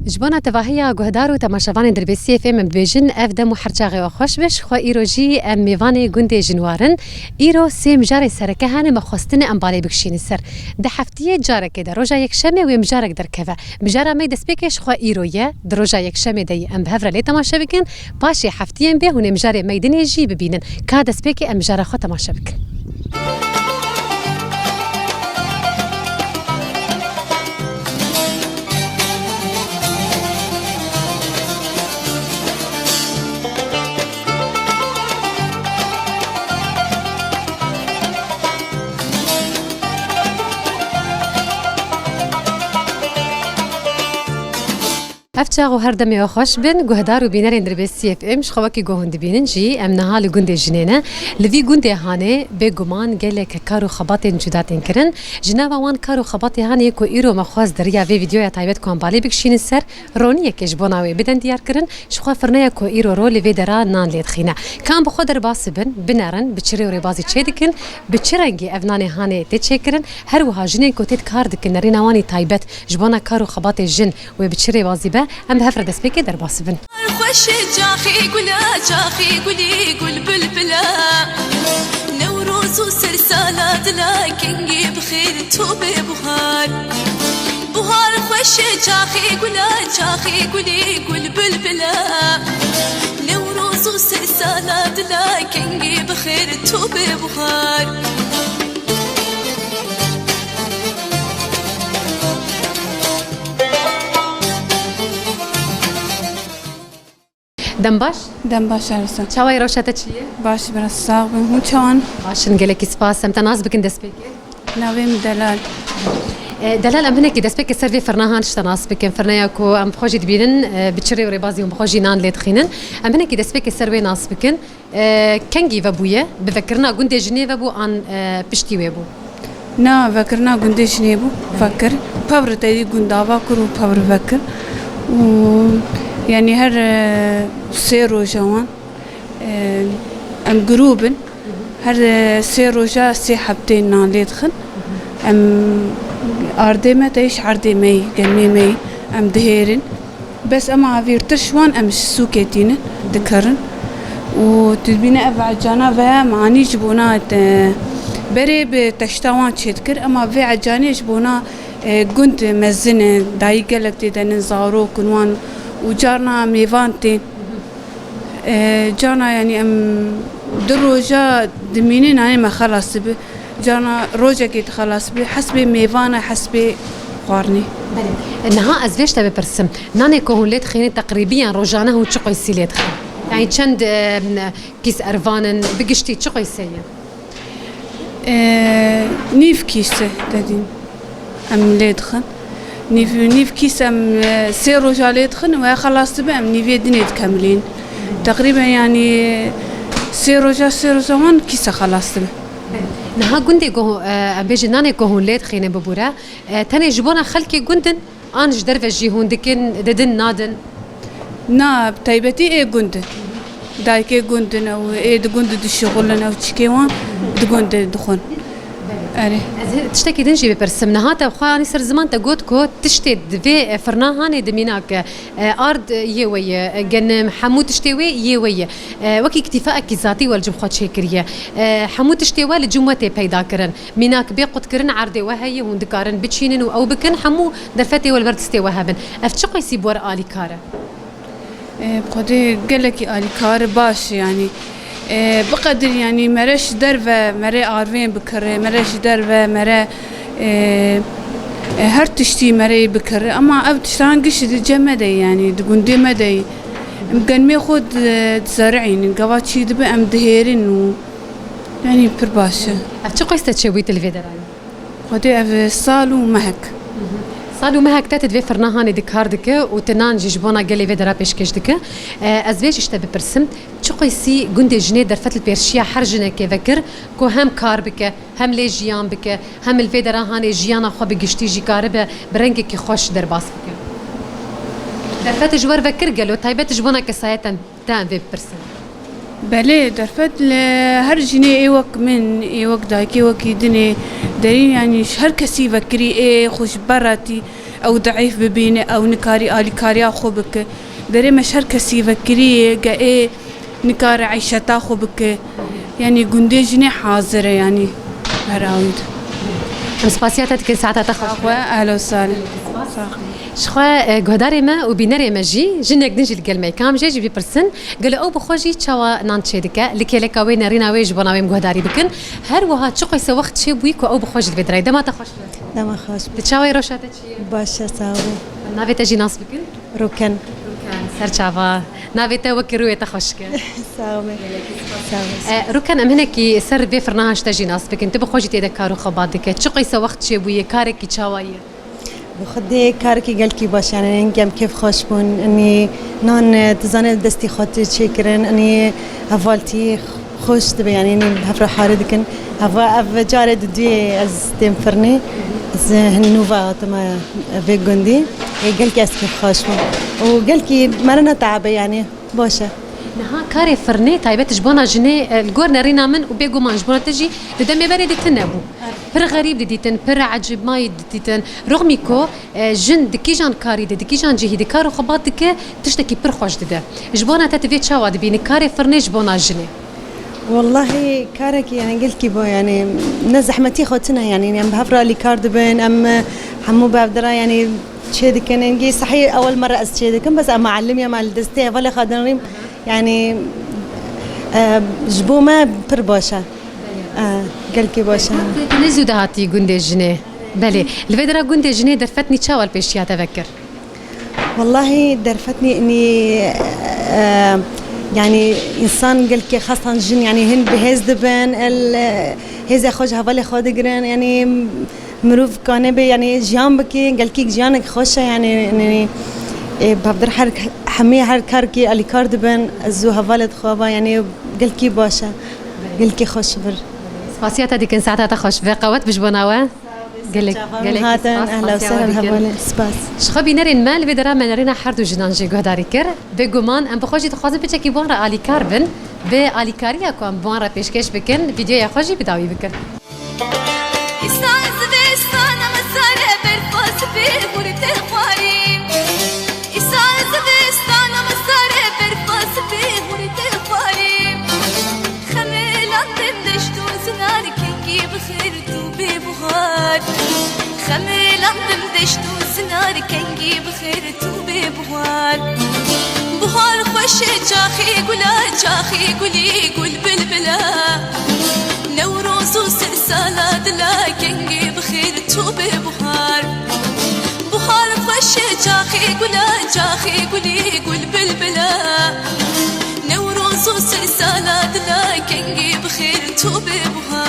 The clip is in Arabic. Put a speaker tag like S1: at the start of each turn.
S1: جبنا تفاهية جهدار و تماشاوان دربيسي اف ام بيجن اف دم وحرجاغي وخوش بش خو ايروجي ام ميواني گوندي جنوارن ايرو سيم جاري سركه هانه مخواستن ام بالي بكشين السر ده حفتيه جارك ده روجا يكشمه و مجارك دركفه مجارا مي دسبيكش خو ايرويه دروجا يكشمه دي ام بهفر لي تماشا بكن باشي حفتيه به هونه مجاري ميدني جي ببينن كا دسبيكي ام مجارا خو تماشا بكن افتشاغو هردمي خوش بن جهدار وبينارين دربسي اف ام شخواكي جوهند بينن جي ام نهال گوندي جنينه لفي گوندي هاني بگمان گلك كارو خباتين جداتين كرن جنابا وان كارو خباتي هاني كو ايرو مخواز دريا في فيديو تايبت كون بالي بكشين السر رونيه كش بوناوي بدن ديار كرن شخوا فرنيا كو ايرو رو لفي درا نان ليدخينا كان بخدر باسبن بنارن بچري وربازي تشيدكن بچرنگي افناني هاني تشيكرن هر وها جنين كو تيت كار دكن ريناواني تايبت جبونا كارو خباتي جن وبچري بازي ام بهفر دست بيكي در باسفن
S2: خوش جاخي قولا جاخي قولي قول بلبلا نوروز وسرسالات لكنجي بخير توبي بخار بخار خوش جاخي قولا جاخي قولي قول بلبلا نوروز وسرسالات لكنجي بخير توبي بخار
S1: دم باش
S3: هرسن
S1: چاوای روشته چیه؟
S3: باش برس ساق بم چوان
S1: باشن گلکی سپاس ام تناز بکن دست بکی
S3: ناویم دلال
S1: دلال ام هناك دست بکی سروی فرناهان شتناس بکن فرنایا کو ام بخوجی دبینن بچری و ربازی ام بخوجی نان لید خینن ام هناك دست بکی سروی ناس بکن کنگی و بویه بفکرنا گنده جنیو بو آن پشتی و بو
S3: نا فكرنا قنديش نيبو فكر بابر تايدي قندابا كرو بابر فكر و يعني هر سيرو جوان ام جروبن هر سيرو جا سي حبتين نان ليدخل ام اردي ما تايش عردي مي قلمي مي ام دهيرن بس اما عفيرتش وان ام سوكيتين ذكرن وتدبينا افع جانا فيها معاني جبونا بري بتشتاوان تشتكر اما في عجاني جبونا قنت مزنه داي قالك تدن زارو كنوان وجارنا ميفانتين جارنا يعني ام دروجا دمينين يعني ما خلاص جارنا روجا كيت خلاص حسبي ميفانا حسبي قارني
S1: انها ازفيش تبي برسم ناني كوهوليت خيني تقريبا روجانا هو تشقي سيليت خين يعني چند كيس ارفانن بقشتي تشقي سيه
S3: نيف كيسه تدين ام ليدخن نيف كيس ام سيرو جاليدخن ويا خلاص بقى ام نيفي دنيت كاملين تقريبا يعني سيرو زمان كيسه خلاص بقى
S1: نها گوندي گو بيجي ناني گهون ليد خينه ببورا تاني جبونا خلكي گوندن انج درفه جيهون دكن ددن نادن
S3: نا بتايبتي ايه گوندن دايكي گوندن او ايه دگوند دشغلن او تشكيوان دگوند دخون اري
S1: تشتكي دنجي ببرسم نهاتا وخاني سر زمان تقول كو تشتي في فرناهاني دميناك ارض يويه جن حمود تشتوي يويه وكي اكتفاءك ذاتي والجم خد شكريه حمود تشتوي لجمته پیدا کرن ميناك بيقط کرن عرضه وهي هون دكارن بتشينن او بكن حمو درفتي والبرد استوى هبن افتشق يسيب ور الي كاره
S3: بقدي قالك الي كار باش يعني بقدر يعني مرش درفه مري عارفين بكره مرش درفه مري هر تشتي مري بكره اما اب تشتان قش جمدي يعني دقندي مدي مكان ما ياخذ تزرعين قوات شي دبا ام دهيرين و يعني برباشه
S1: افتشو قيست تشويت الفيدرال
S3: قدي اف صالو مهك
S1: صالو ما هكتات دفي فرناهاني دكار دكه وتنان جيجبونا قالي فيدرا بيشكش دكه ازفيش اشتبه برسم تشقيسي گوندي جني درفت البيرشيا حرجنا كيفكر كو هم كار بك هم لي جيان بك هم الفيدرا هاني جيانا خو بگشتي جي كاربه برنگي كي خوش درباس بك درفت جوار فكر قالو تايبت جبونا كسايتن تان في برسم
S3: بله درفت هر جني ايوك من ايوك دايكي وكي دني دارين يعني هر كسي فكري ايه خوش براتي او ضعيف ببينه او نكاري آلي كاريا خو بك دري مشهر كسي فكريه قاي نكار عيشتا خو بك يعني قندي جني حاضرة يعني هراود
S1: مسباسياتك كل ساعات تخش
S3: اهلا وسهلا
S1: شخوا گهداری ما و بینری ما جی نک دنجی الگلمه کام جی بیپرسن قال او بخوجی چوا نانچه دکه لکه وی نرینا وی جبنا وی گهداری بکن هر وها چقی سه وقت چه بوی کو او بخوجی بدرای دما تخوش
S4: دما خوش
S1: بتشاوی روشاته چی
S4: باشه ساوي
S1: ناوی تجی ناس بکن
S4: ركن
S1: سر چوا ناوی تا وکروی تخوش که
S4: ساوي
S1: ركن ام هناكي سر بفرناش تجي ناس بكن تبغى خوجي تيدا كارو خبادك چقي سه وقت چه بوی کارکی چاوایه
S4: بخدي كاركي قال كي باش يعني نقام كيف خوش بون اني نان تزاني دستي خاطر شكرن اني افالتي خوش تبي يعني اني بهفر حاردكن اف جارد دي از تنفرني از هنوفا تما في جندي قال كي كيف خوش بون وقال كي مرنا تعب يعني باشه
S1: نها كاري فرني تايبت جبونا جني الجور نرينا من وبيجو مان جبونا تجي ددمي بري تنبو بر غريب ديتن بر عجب ما ديتن رغم كو جن دكيجان كاري دكيجان جهي دكارو خباتك تشتكي بر خوش دده جبونا تتفيت شاواد بيني كاري فرني جبونا جني
S4: والله كارك يعني قلت كيبو يعني نزحمتي خوتنا يعني بهفرة لي كارد بين ام حمو بابدرا يعني تشيدك كان صحيح اول مره استشيدك بس اما علمي مع الدستي ولا خادرين يعني جبومه برباشا قال كي باشا
S1: نزو دهاتي جندي جني بلي الفيدرا جندي جني درفتني تشاول بيشيا تذكر
S4: والله درفتني اني يعني انسان قال كي خاصه جن يعني هن بهز دبن هذا خوش هفالي خادقرن يعني مروف كان بي يعني جيان بكي قال كي جيانك خوشه يعني بقدر حرك حمي حرك كاركي اللي كاردبن الزو هفالت خوابا يعني قال كي باشا قال كي خوش بر
S1: سباسيات هذيك ساعتها تخش في قوات بجبناوا قال لك
S4: هاتن اهلا وسهلا هفالي سباس
S1: شخبي نرين مال بدرا ما نرينا حردو جنانجي قهداري كر بگومان ام بخوجي تخوازم بچکی بوان را آلی کاربن به آلی کاریا کو ام بوان را پیشکش بکن ویدیو یا خوشی بداوی بکن
S2: خميل عندم دشتو سنار كنجي بخير توبي بوهار بوهار خوش جاخي قولا جاخي قولي قول بلبلا نوروز وسلسالة دلا كنجي بخير توبي بوهار بوهار خوش جاخي قولا جاخي قولي قول بلبلا نوروز وسلسالة دلا كنجي بخير توبي بوهار